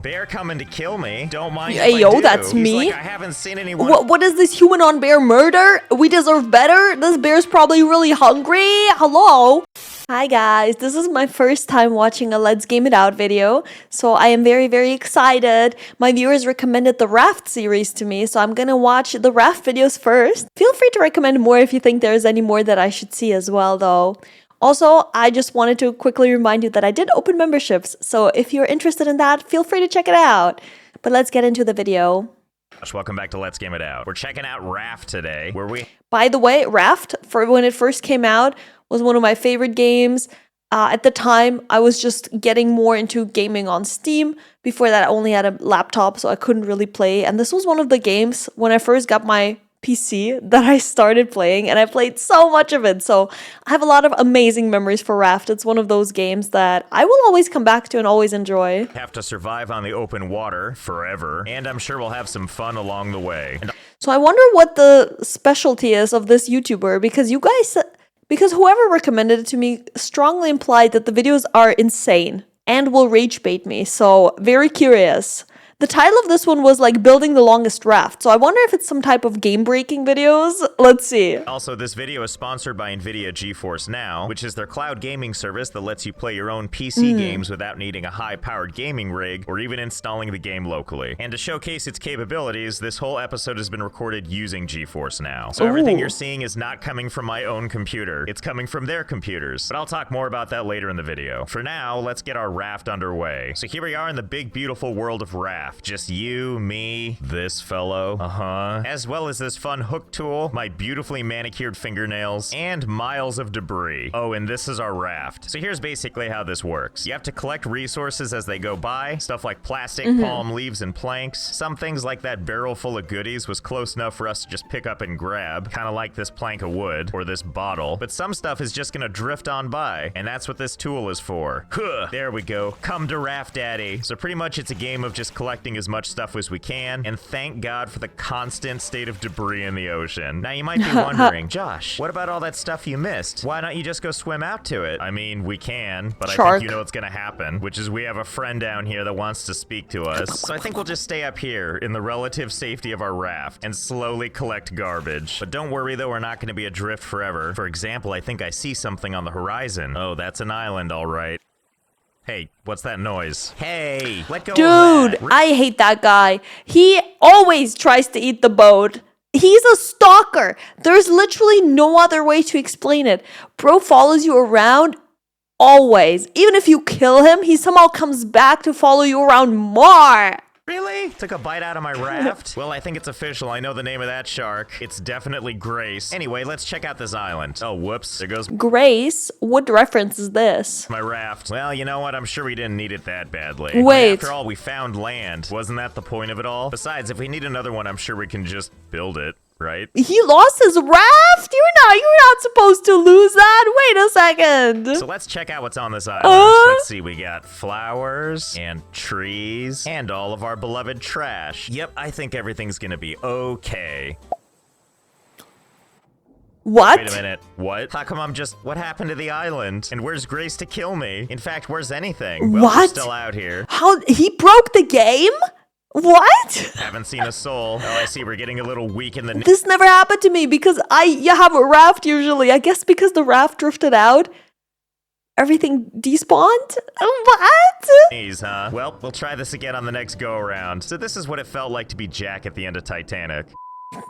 Bear coming to kill me. Don't mind if Hey, I yo, do. that's He's me. like, I haven't seen anyone. What is this human on bear murder? We deserve better? This bear's probably really hungry. Hello? Hi guys, this is my first time watching a Let's Game It Out video, so I am very excited. My viewers recommended the Raft series to me, so I'm gonna watch the Raft videos first. Feel free to recommend more if you think there's any more that I should see as well though. Also, I just wanted to quickly remind you that I did open memberships, so if you're interested in that, feel free to check it out. But let's get into the video. Welcome back to Let's Game It Out. We're checking out Raft today, where we... By the way, Raft, for when it first came out, was one of my favorite games. At the time, I was just getting more into gaming on Steam. Before that, I only had a laptop, so I couldn't really play. And this was one of the games when I first got my PC that I started playing, and I played so much of it. So I have a lot of amazing memories for Raft. It's one of those games that I will always come back to and always enjoy. have to survive on the open water forever, and I'm sure we'll have some fun along the way. So I wonder what the specialty is of this YouTuber, because whoever recommended it to me strongly implied that the videos are insane and will rage bait me. So very curious. The title of this one was like building the longest raft. So I wonder if it's some type of game breaking videos. Let's see. Also, this video is sponsored by NVIDIA GeForce Now, which is their cloud gaming service that lets you play your own PC games without needing a high-powered gaming rig or even installing the game locally. And to showcase its capabilities, this whole episode has been recorded using GeForce Now. So everything you're seeing is not coming from my own computer. It's coming from their computers. But I'll talk more about that later in the video. For now, let's get our raft underway. So here we are in the big, beautiful world of Raft. Just you, me, this fellow, as well as this fun hook tool, my beautifully manicured fingernails, and miles of debris. Oh, and this is our raft. So here's basically how this works. You have to collect resources as they go by, stuff like plastic, palm leaves, and planks. Some things like that barrel full of goodies was close enough for us to just pick up and grab, kind of like this plank of wood, or this bottle. But some stuff is just gonna drift on by, and that's what this tool is for. Huh, there we go. Come to Raft Daddy. So pretty much it's a game of just collecting as much stuff as we can, and thank God for the constant state of debris in the ocean. Now you might be wondering, Josh, what about all that stuff you missed? Why don't you just go swim out to it? I mean, we can, but Shark. I think you know what's gonna happen, which is we have a friend down here that wants to speak to us. So I think we'll just stay up here in the relative safety of our raft and slowly collect garbage. But don't worry though, we're not gonna be adrift forever. For example, I think I see something on the horizon. Oh, that's an island, all right. Hey, what's that noise? Hey, let go of that. Dude, I hate that guy. He always tries to eat the boat. He's a stalker. There's literally no other way to explain it. Bro follows you around always. Even if you kill him, he somehow comes back to follow you around more. Really? Took a bite out of my raft? Well, I think it's official. I know the name of that shark. It's definitely Grace. Anyway, let's check out this island. Oh, whoops. There goes Grace? What reference is this? my raft. Well, you know what? I'm sure we didn't need it that badly. Wait. After all, we found land. Wasn't that the point of it all? Besides, if we need another one, I'm sure we can just build it, right? He lost his raft? You're not supposed to lose that. Wait a second. So let's check out what's on this island. Let's see, we got flowers and trees and all of our beloved trash. Yep, I think everything's gonna be okay. What? Wait a minute, what? How come what happened to the island? And where's Grace to kill me? In fact, where's anything? Well, we're What? still out here. How? He broke the game? What? Haven't seen a soul. Oh, I see, we're getting a little weak in the... This never happened to me because you have a raft usually. I guess because the raft drifted out, everything despawned? What? knees, huh? Well, we'll try this again on the next go-around. So this is what it felt like to be Jack at the end of Titanic.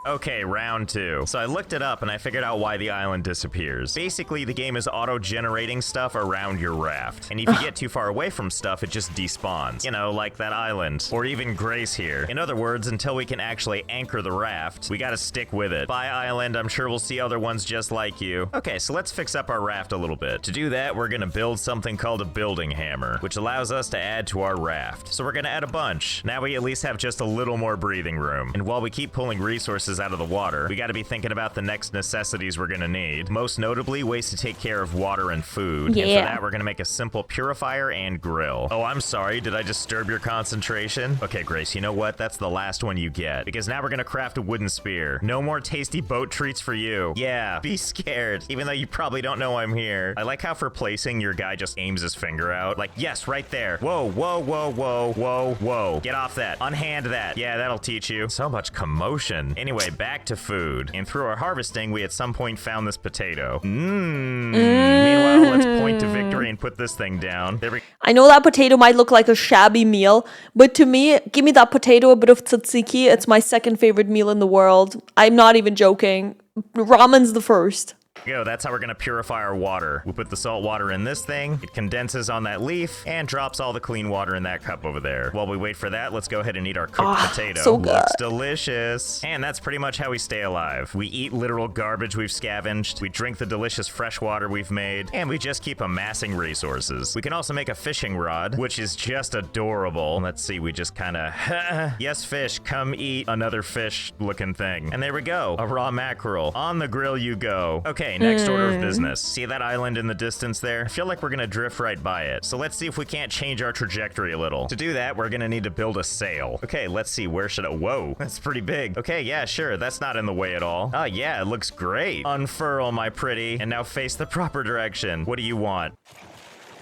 Okay, round 2. So I looked it up and I figured out why the island disappears. Basically, the game is auto-generating stuff around your raft. And if you get too far away from stuff, it just despawns. You know, like that island. Or even Grace here. In other words, until we can actually anchor the raft, we gotta stick with it. Bye, island. I'm sure we'll see other ones just like you. Okay, so let's fix up our raft a little bit. To do that, we're gonna build something called a building hammer, which allows us to add to our raft. So we're gonna add a bunch. Now we at least have just a little more breathing room. And while we keep pulling resources resources out of the water, we gotta be thinking about the next necessities we're gonna need. Most notably, ways to take care of water and food. Yeah. And for that, we're gonna make a simple purifier and grill. Oh, I'm sorry, did I disturb your concentration? Okay, Grace, you know what? That's the last one you get. Because now we're gonna craft a wooden spear. No more tasty boat treats for you. Yeah, be scared, even though you probably don't know I'm here. I like how for placing, your guy just aims his finger out. Like, yes, right there. Whoa, whoa, whoa, whoa, whoa, whoa. Get off that. Unhand that. Yeah, that'll teach you. So much commotion. Anyway, back to food. And through our harvesting, we at some point found this potato. Meanwhile, let's point to victory and put this thing down. There we go. I know that potato might look like a shabby meal, but to me, give me that potato, a bit of tzatziki. It's my second favorite meal in the world. I'm not even joking. Ramen's the first. Go, that's how we're gonna purify our water. We put the salt water in this thing, it condenses on that leaf, and drops all the clean water in that cup over there. While we wait for that, let's go ahead and eat our cooked potato. So good. Looks delicious. And that's pretty much how we stay alive. We eat literal garbage we've scavenged, we drink the delicious fresh water we've made, and we just keep amassing resources. We can also make a fishing rod, which is just adorable. Let's see, we just kinda, yes fish, come eat another fish looking thing. And there we go, a raw mackerel. On the grill you go. Okay, next order of business. See that island in the distance there? I feel like we're gonna drift right by it. So let's see if we can't change our trajectory a little. To do that, we're gonna need to build a sail. Okay, let's see, where should I, whoa, that's pretty big. Okay, yeah, sure, that's not in the way at all. Oh yeah, it looks great. Unfurl, my pretty, and now face the proper direction. What do you want?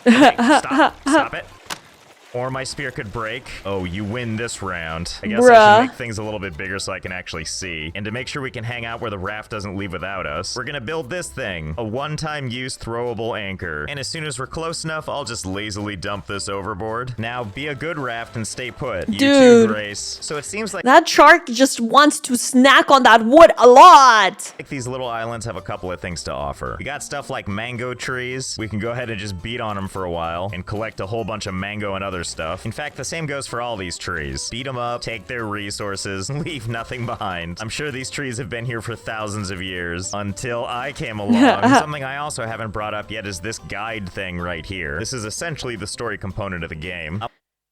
Okay, stop it. Or my spear could break. Oh, you win this round. I guess I should make things a little bit bigger so I can actually see. And to make sure we can hang out where the raft doesn't leave without us, we're gonna build this thing. A one-time use throwable anchor. And as soon as we're close enough, I'll just lazily dump this overboard. Now, be a good raft and stay put. You too, Grace. So it seems like that shark just wants to snack on that wood a lot. these little islands have a couple of things to offer. We got stuff like mango trees. We can go ahead and just beat on them for a while and collect a whole bunch of mango and other stuff. In fact, the same goes for all these trees. Beat them up, take their resources, leave nothing behind. I'm sure these trees have been here for thousands of years until I came along. Something I also haven't brought up yet is this guide thing right here. This is essentially the story component of the game.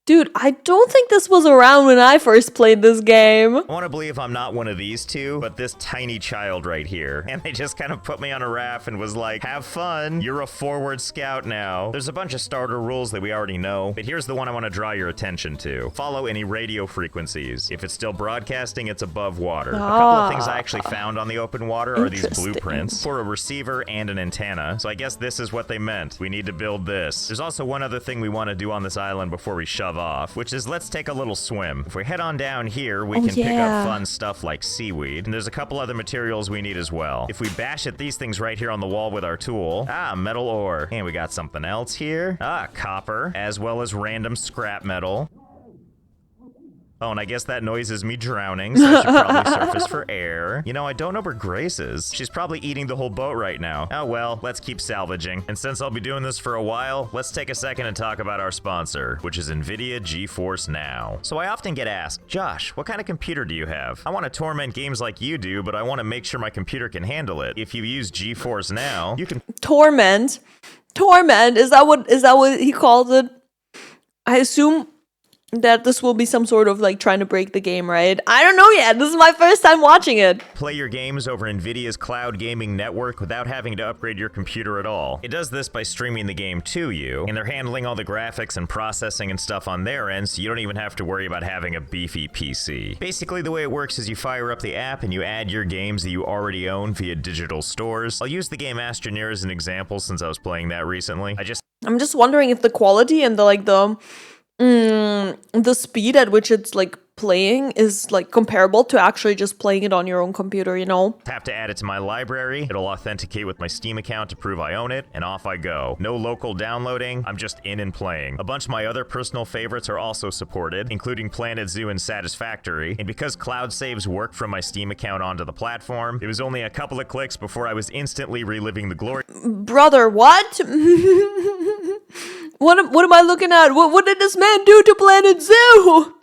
Dude, I don't think this was around when I first played this game. I want to believe I'm not one of these two, but this tiny child right here. And they just kind of put me on a raft and was like, have fun. You're a forward scout now. There's a bunch of starter rules that we already know, but here's the one I want to draw your attention to. Follow any radio frequencies. If it's still broadcasting, it's above water. A couple of things I actually found on the open water are these blueprints for a receiver and an antenna. So I guess this is what they meant. We need to build this. There's also one other thing we want to do on this island before we shove off, which is let's take a little swim. If we head on down here, we can pick up fun stuff like seaweed, and there's a couple other materials we need as well. If we bash at these things right here on the wall with our tool, metal ore. And we got something else here. Copper, as well as random scrap metal. Oh, and I guess that noise is me drowning, so I should probably surface for air. You know, I don't know where Grace is. She's probably eating the whole boat right now. Oh well, let's keep salvaging. And since I'll be doing this for a while, let's take a second and talk about our sponsor, which is NVIDIA GeForce Now. So I often get asked, Josh, what kind of computer do you have? I want to torment games like you do, but I want to make sure my computer can handle it. If you use GeForce Now, you can... Torment? Is that what he called it? I assume that this will be some sort of like trying to break the game, right? I don't know yet. This is my first time watching it. Play your games over NVIDIA's cloud gaming network without having to upgrade your computer at all. It does this by streaming the game to you, and they're handling all the graphics and processing and stuff on their end, so you don't even have to worry about having a beefy PC. Basically, the way it works is you fire up the app and you add your games that you already own via digital stores. I'll use the game Astroneer as an example since I was playing that recently. I'm just wondering if the quality and the speed at which it's like playing is like comparable to actually just playing it on your own computer, you know? Have to add it to my library. It'll authenticate with my Steam account to prove I own it, and off I go. No local downloading, I'm just in and playing. A bunch of my other personal favorites are also supported, including Planet Zoo and Satisfactory, and because cloud saves work from my Steam account onto the platform, it was only a couple of clicks before I was instantly reliving the glory. Brother, what? What am I looking at? What did this man do to Planet Zoo?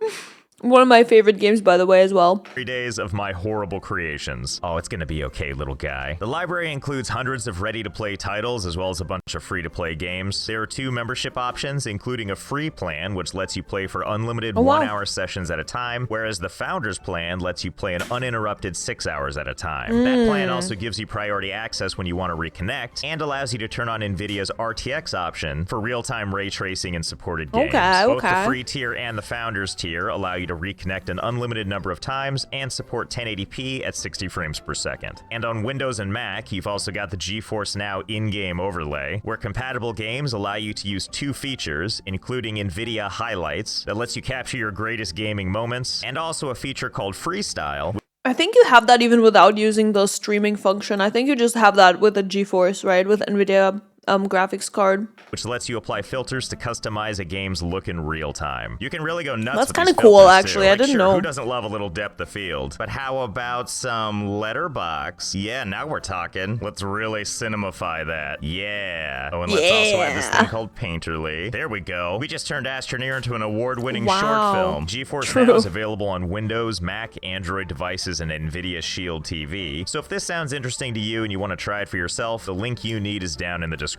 One of my favorite games, by the way, as well. 3 days of my horrible creations. Oh, it's gonna be okay, little guy. The library includes hundreds of ready-to-play titles, as well as a bunch of free-to-play games. There are 2 membership options, including a free plan, which lets you play for unlimited 1-hour sessions at a time, whereas the Founders plan lets you play an uninterrupted 6 hours at a time. That plan also gives you priority access when you want to reconnect, and allows you to turn on NVIDIA's RTX option for real-time ray tracing and supported games. Both the free tier and the Founders tier allow you to reconnect an unlimited number of times and support 1080p at 60 frames per second. And on Windows and Mac, you've also got the GeForce Now in-game overlay, where compatible games allow you to use 2 features, including NVIDIA Highlights, that lets you capture your greatest gaming moments, and also a feature called Freestyle. I think you have that even without using the streaming function. I think you just have that with the GeForce, right? With NVIDIA graphics card, which lets you apply filters to customize a game's look in real time. You can really go nuts. That's kind of cool, actually. I didn't know. Who doesn't love a little depth of field? But how about some letterbox? Yeah, now we're talking. Let's really cinemify that. Yeah. Oh, and let's also add this thing called Painterly. There we go. We just turned Astroneer into an award-winning short film. GeForce Now is available on Windows, Mac, Android devices, and NVIDIA Shield TV. So if this sounds interesting to you and you want to try it for yourself, the link you need is down in the description.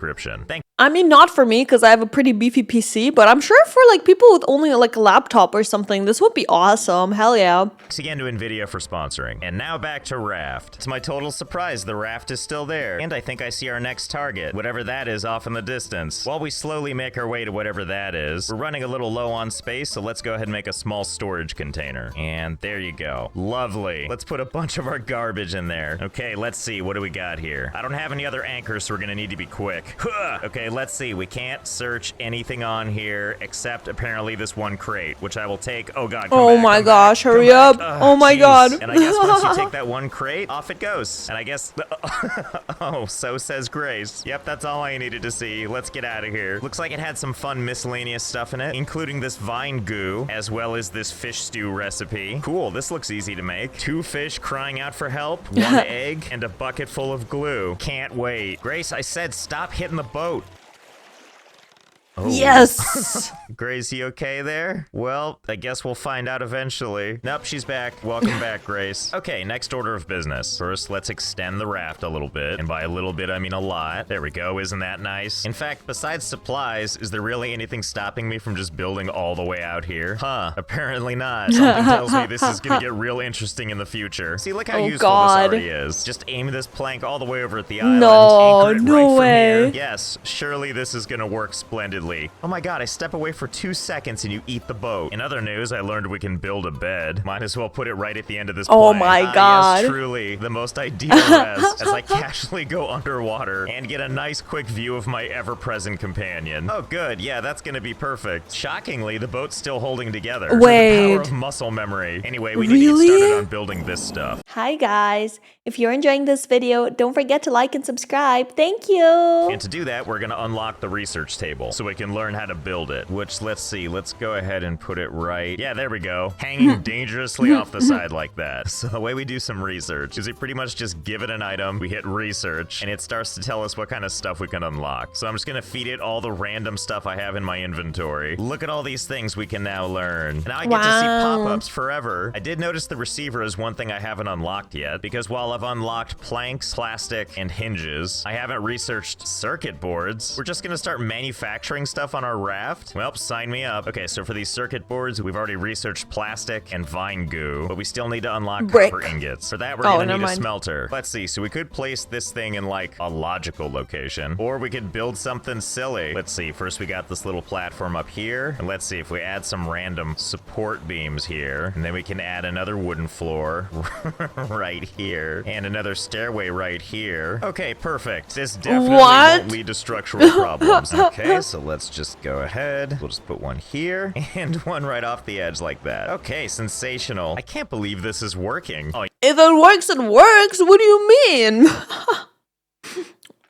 I mean, not for me, because I have a pretty beefy PC, but I'm sure for like people with only like a laptop or something, this would be awesome. Hell yeah. Thanks again to NVIDIA for sponsoring. And now back to Raft. To my total surprise, the Raft is still there. And I think I see our next target, whatever that is off in the distance. While we slowly make our way to whatever that is, we're running a little low on space, so let's go ahead and make a small storage container. And there you go. Lovely. Let's put a bunch of our garbage in there. Okay, let's see. What do we got here? I don't have any other anchors, so we're gonna need to be quick. Okay, let's see. We can't search anything on here except apparently this one crate, which I will take. Oh god. Oh my gosh, hurry up. Oh my god. And I guess once you take that one crate, off it goes. And I guess oh, so says Grace. Yep, that's all I needed to see. Let's get out of here. Looks like it had some fun miscellaneous stuff in it, including this vine goo, as well as this fish stew recipe. Cool, this looks easy to make. 2 fish crying out for help, 1 egg, and a bucket full of glue. Can't wait. Grace, I said stop hitting the boat. Oh. Yes. Grace, you okay there? Well, I guess we'll find out eventually. Nope, she's back. Welcome back, Grace. Okay, next order of business. First, let's extend the raft a little bit. And by a little bit, I mean a lot. There we go. Isn't that nice? In fact, besides supplies, is there really anything stopping me from just building all the way out here? Huh, apparently not. Something tells me this is gonna get real interesting in the future. See, look how useful this already is. Just aim this plank all the way over at the island. No, anchor it no right way. from here. Yes, surely this is gonna work splendidly. Oh my god, I step away for 2 seconds and you eat the boat. In other news, I learned we can build a bed. Might as well put it right at the end of this Oh plank. my god. Yes, truly, the most ideal rest as I casually go underwater and get a nice quick view of my ever-present companion. Oh good, yeah, that's gonna be perfect. Shockingly, the boat's still holding together. Wait. The power of muscle memory. Anyway, we need to get started on building this stuff. Hi guys. If you're enjoying this video, don't forget to like and subscribe. Thank you. And to do that, we're gonna unlock the research table so we can learn how to build it, which let's see, let's go ahead and put it right. Yeah, there we go. Hanging dangerously off the side like that. So the way we do some research is we pretty much just give it an item, we hit research, and it starts to tell us what kind of stuff we can unlock. So I'm just gonna feed it all the random stuff I have in my inventory. Look at all these things we can now learn. Now I get to see pop-ups forever. I did notice the receiver is one thing I haven't unlocked yet, because while I've unlocked planks, plastic, and hinges, I haven't researched circuit boards. We're just gonna start manufacturing stuff on our raft. Well, sign me up. Okay, so for these circuit boards, we've already researched plastic and vine goo, but we still need to unlock copper ingots. For that, we're gonna need a smelter. Let's see, so we could place this thing in like a logical location, or we could build something silly. Let's see, first we got this little platform up here, and let's see if we add some random support beams here, and then we can add another wooden floor right here, and another stairway right here. Okay, perfect. This definitely won't lead to structural problems. Okay, so let's just go ahead. We'll just put one here and one right off the edge like that. Okay, sensational. I can't believe this is working. Oh, if it works, it works. What do you mean?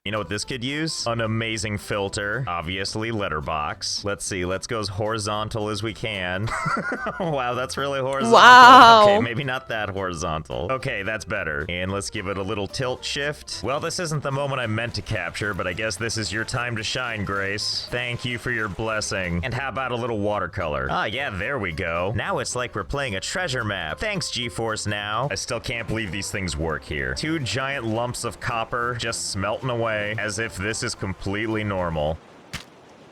You know what this could use? An amazing filter. Obviously, letterbox. Let's see. Let's go as horizontal as we can. Wow, that's really horizontal. Wow. Okay, maybe not that horizontal. Okay, that's better. And let's give it a little tilt shift. Well, this isn't the moment I meant to capture, but I guess this is your time to shine, Grace. Thank you for your blessing. And how about a little watercolor? Ah, yeah, there we go. Now it's like we're playing a treasure map. Thanks, GeForce Now. I still can't believe these things work here. 2 giant lumps of copper just smelting away as if this is completely normal.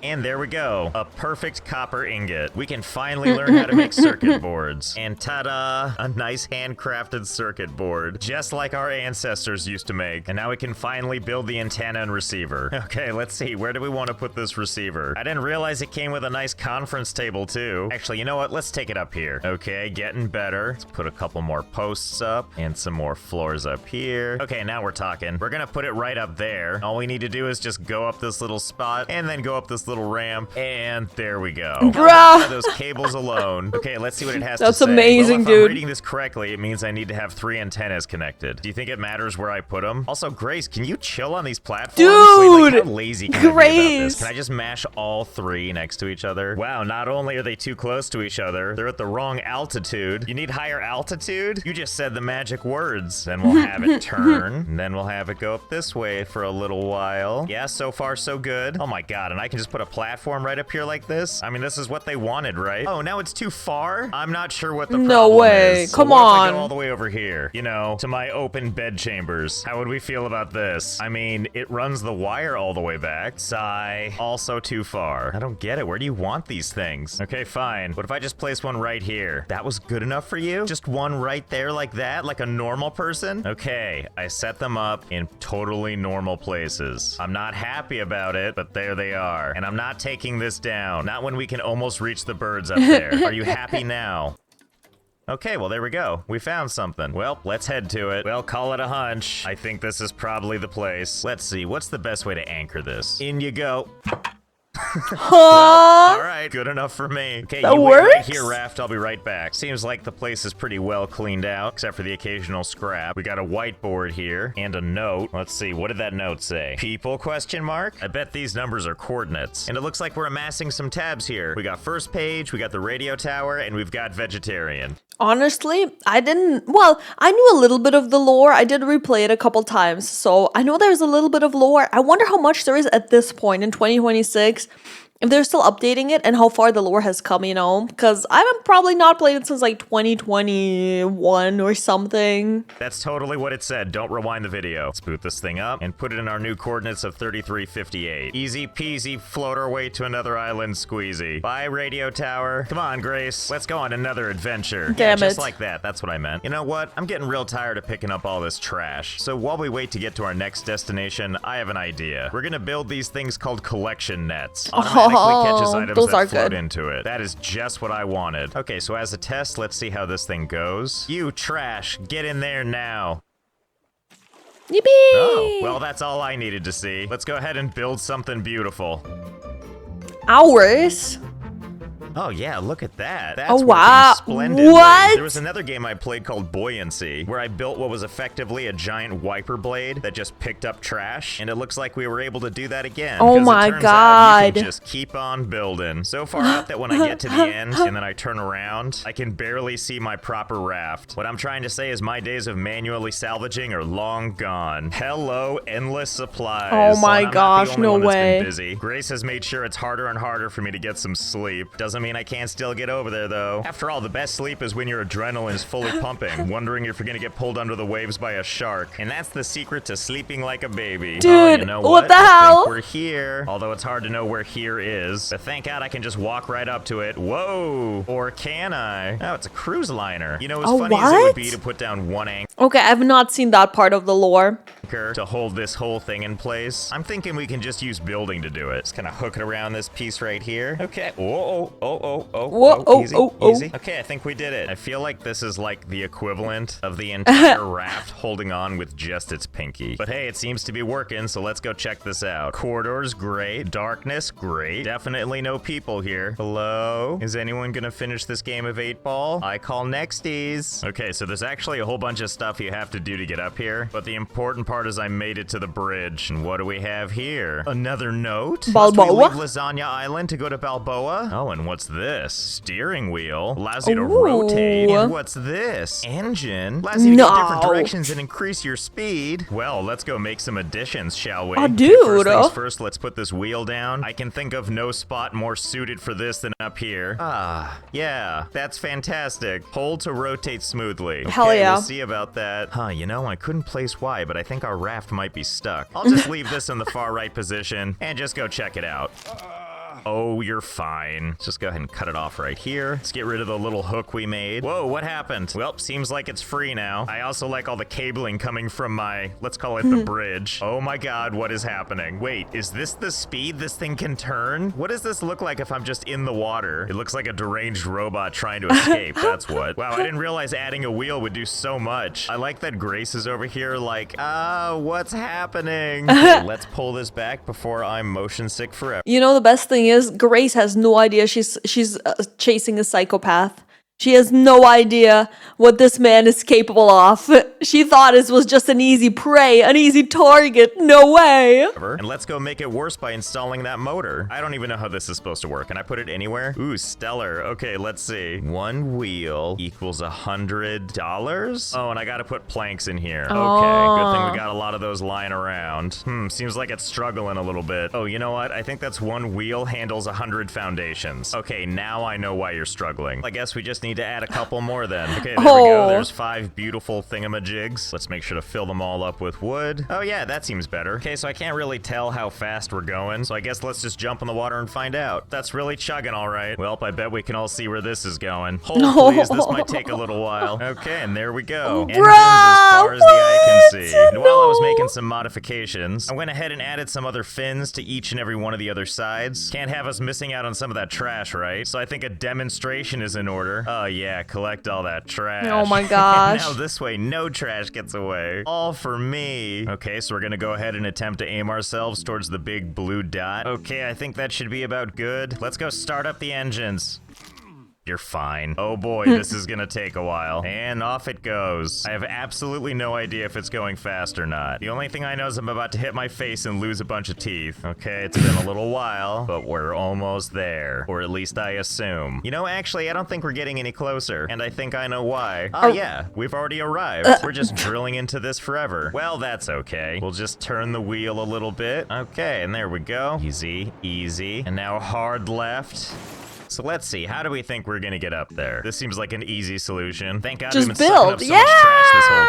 And there we go, a perfect copper ingot. We can finally learn how to make circuit boards. And ta-da, a nice handcrafted circuit board, just like our ancestors used to make. And now we can finally build the antenna and receiver. Okay, let's see, where do we want to put this receiver? I didn't realize it came with a nice conference table too. Actually, you know what, let's take it up here. Okay, getting better. Let's put a couple more posts up and some more floors up here. Okay, now we're talking. We're gonna put it right up there. All we need to do is just go up this little spot and then go up this little ramp, and there we go. Bruh. Those cables alone. Okay, let's see what it has to say. That's amazing, well, if dude. I'm reading this correctly, it means I need to have 3 antennas connected. Do you think it matters where I put them? Also, Grace, can you chill on these platforms? Dude! Wait, like, how lazy can I be about Grace! this? Can I just mash all 3 next to each other? Wow, not only are they too close to each other, they're at the wrong altitude. You need higher altitude? You just said the magic words. Then we'll have it turn, and then we'll have it go up this way for a little while. Yeah, so far so good. Oh my god, and I can just put a platform right up here like this? I mean, this is what they wanted, right? Oh, now it's too far? I'm not sure what the problem way. is. Come what if I on. go all the way over here, you know, to my open bed chambers. How would we feel about this? I mean, it runs the wire all the way back. Sigh. Also too far. I don't get it. Where do you want these things? Okay, fine. What if I just place one right here? That was good enough for you? Just one right there like that? Like a normal person? Okay, I set them up in totally normal places. I'm not happy about it, but there they are. And I'm not taking this down. Not when we can almost reach the birds up there. Are you happy now? Okay, well, there we go. We found something. Well, let's head to it. Well, call it a hunch. I think this is probably the place. Let's see, what's the best way to anchor this? In you go. Huh? All right, good enough for me. Okay, That you wait right works? here, Raft. I'll be right back. Seems like the place is pretty well cleaned out, except for the occasional scrap. We got a whiteboard here and a note. Let's see, what did that note say? People, question mark? I bet these numbers are coordinates. And it looks like we're amassing some tabs here. We got first page, we got the radio tower, and we've got vegetarian. Honestly, I knew a little bit of the lore. I did replay it a couple times, so I know there's a little bit of lore. I wonder how much there is at this point in 2026. If they're still updating it and how far the lore has come, you know? Because I haven't probably not played it since like 2021 or something. That's totally what it said. Don't rewind the video. Let's boot this thing up and put it in our new coordinates of 3358. Easy peasy, float our way to another island squeezy. Bye, radio tower. Come on, Grace. Let's go on another adventure. Damn Just it. like that. That's what I meant. You know what? I'm getting real tired of picking up all this trash. So while we wait to get to our next destination, I have an idea. We're gonna build these things called collection nets. Automatically catches items those that are float good. into it. That is just what I wanted. Okay, so as a test, let's see how this thing goes. You trash, get in there now. Yippee! Oh, well, that's all I needed to see. Let's go ahead and build something beautiful. Ours? Oh yeah, look at that. That's Oh, working wow. splendidly. What? There was another game I played called Buoyancy, where I built what was effectively a giant wiper blade that just picked up trash, and it looks like we were able to do that again. Oh 'cause my it turns out you God. can just keep on building. So far out that when I get to the end and then I turn around, I can barely see my proper raft. What I'm trying to say is my days of manually salvaging are long gone. Hello, endless supplies. Oh my And I'm not the gosh, only no one that's been way. busy. Grace has made sure it's harder and harder for me to get some sleep. Doesn't mean I can't still get over there, though. After all, the best sleep is when your adrenaline is fully pumping, wondering if you're gonna get pulled under the waves by a shark. And that's the secret to sleeping like a baby. Dude, oh, you know what the I think hell? we're here. Although it's hard to know where here is. But thank God I can just walk right up to it. Whoa! Or can I? Oh, it's a cruise liner. You know, as A funny as it would what? be to put down one anchor Okay, I've not seen that part of the lore. to hold this whole thing in place, I'm thinking we can just use building to do it. Just kind of hook it around this piece right here. Okay. Whoa, Whoa, easy, oh. easy. Okay, I think we did it. I feel like this is like the equivalent of the entire raft holding on with just its pinky. But hey, it seems to be working, so let's go check this out. Corridors, great. Darkness, great. Definitely no people here. Hello? Is anyone gonna finish this game of 8-ball? I call nexties. Okay, so there's actually a whole bunch of stuff you have to do to get up here, but the important part smart as I made it to the bridge. And what do we have here? Another note? Balboa? Must we leave Lasagna Island to go to Balboa? Oh, and what's this? Steering wheel. Allows you to rotate. And what's this? Engine. Allows you to go different directions and increase your speed. Well, let's go make some additions, shall we? Oh, dude. First things first, let's put this wheel down. I can think of no spot more suited for this than up here. Ah, yeah, that's fantastic. Hold to rotate smoothly. Okay, Hell yeah. We'll see about that. Huh, you know, I couldn't place Y, but I think our raft might be stuck. I'll just leave this in the far right position and just go check it out. Oh, you're fine. Let's just go ahead and cut it off right here. Let's get rid of the little hook we made. Whoa, what happened? Well, seems like it's free now. I also like all the cabling coming from my, let's call it the bridge. Oh my god, what is happening? Wait, is this the speed this thing can turn? What does this look like if I'm just in the water? It looks like a deranged robot trying to escape, that's what. Wow, I didn't realize adding a wheel would do so much. I like that Grace is over here like, what's happening? Okay, let's pull this back before I'm motion sick forever. You know, the best thing is Grace has no idea she's chasing a psychopath. She has no idea what this man is capable of. She thought it was just an easy prey, an easy target. No way. And let's go make it worse by installing that motor. I don't even know how this is supposed to work. Can I put it anywhere? Ooh, stellar. Okay, let's see. One wheel equals $100. Oh, and I gotta put planks in here. Okay, good thing we got a lot of those lying around. Seems like it's struggling a little bit. Oh, you know what? I think that's one wheel handles 100 foundations. Okay, now I know why you're struggling. I guess we just need to add a couple more then. Okay, there we go. There's 5 beautiful thingamajigs. Let's make sure to fill them all up with wood. Oh yeah, that seems better. Okay, so I can't really tell how fast we're going, so I guess let's just jump in the water and find out. That's really chugging, all right. Well, I bet we can all see where this is going. Hold, please. This might take a little while. Okay, and there we go. Engines as far as the eye can see. And while I was making some modifications, I went ahead and added some other fins to each and every one of the other sides. Can't have us missing out on some of that trash, right? So I think a demonstration is in order. Oh yeah, collect all that trash. Oh my gosh. Now this way, no trash gets away. All for me. Okay, so we're gonna go ahead and attempt to aim ourselves towards the big blue dot. Okay, I think that should be about good. Let's go start up the engines. You're fine. Oh boy, this is gonna take a while. And off it goes. I have absolutely no idea if it's going fast or not. The only thing I know is I'm about to hit my face and lose a bunch of teeth. Okay, it's been a little while, but we're almost there. Or at least I assume. You know, actually, I don't think we're getting any closer. And I think I know why. Oh yeah, we've already arrived. We're just drilling into this forever. Well, that's okay. We'll just turn the wheel a little bit. Okay, and there we go. Easy, easy. And now hard left. So let's see, how do we think we're gonna get up there? This seems like an easy solution. Thank God we've been sucking up so much trash this whole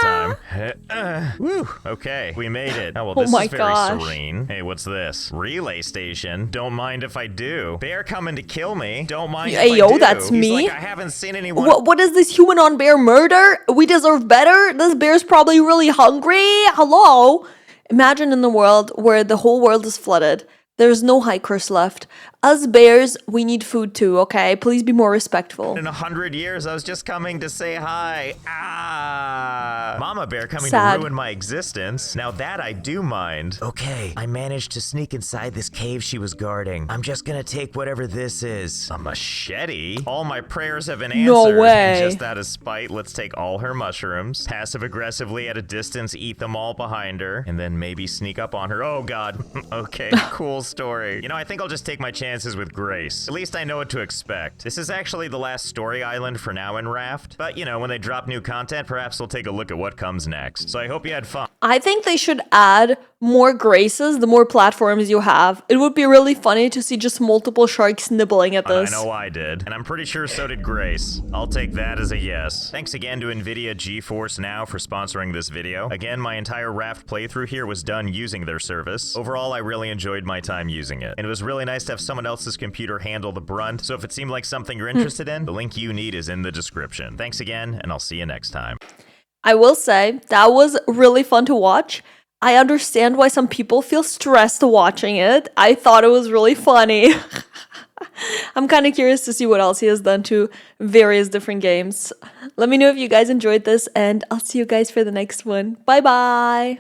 time. Woo, okay, we made it. Oh, well, this is very serene. Hey, what's this? Relay station? Don't mind if I do. Bear coming to kill me. Don't mind if I do. That's me. He's like, I haven't seen anyone. What is this human on bear murder? We deserve better? This bear's probably really hungry. Hello? Imagine in the world where the whole world is flooded. There's no hikers left. Us bears, we need food too, okay? Please be more respectful. In 100 years, I was just coming to say hi. Mama bear coming to ruin my existence. Now that I do mind. Okay, I managed to sneak inside this cave she was guarding. I'm just gonna take whatever this is. A machete? All my prayers have been answered. No way. And just out of spite, let's take all her mushrooms, passive-aggressively at a distance, eat them all behind her, and then maybe sneak up on her. Oh god. Okay, cool story. You know, I think I'll just take my chances with Grace. At least I know what to expect. This is actually the last story island for now in Raft, but you know, when they drop new content, perhaps we'll take a look at what comes next. So I hope you had fun. I think they should add more Graces the more platforms you have. It would be really funny to see just multiple sharks nibbling at this. I know I did, and I'm pretty sure so did Grace. I'll take that as a yes. Thanks again to NVIDIA GeForce Now for sponsoring this video. Again, my entire Raft playthrough here was done using their service. Overall, I really enjoyed my time using it, and it was really nice to have someone else's computer handle the brunt, so if it seemed like something you're interested in, the link you need is in the description. Thanks again, and I'll see you next time. I will say, that was really fun to watch. I understand why some people feel stressed watching it. I thought it was really funny. I'm kind of curious to see what else he has done to various different games. Let me know if you guys enjoyed this, and I'll see you guys for the next one. Bye-bye!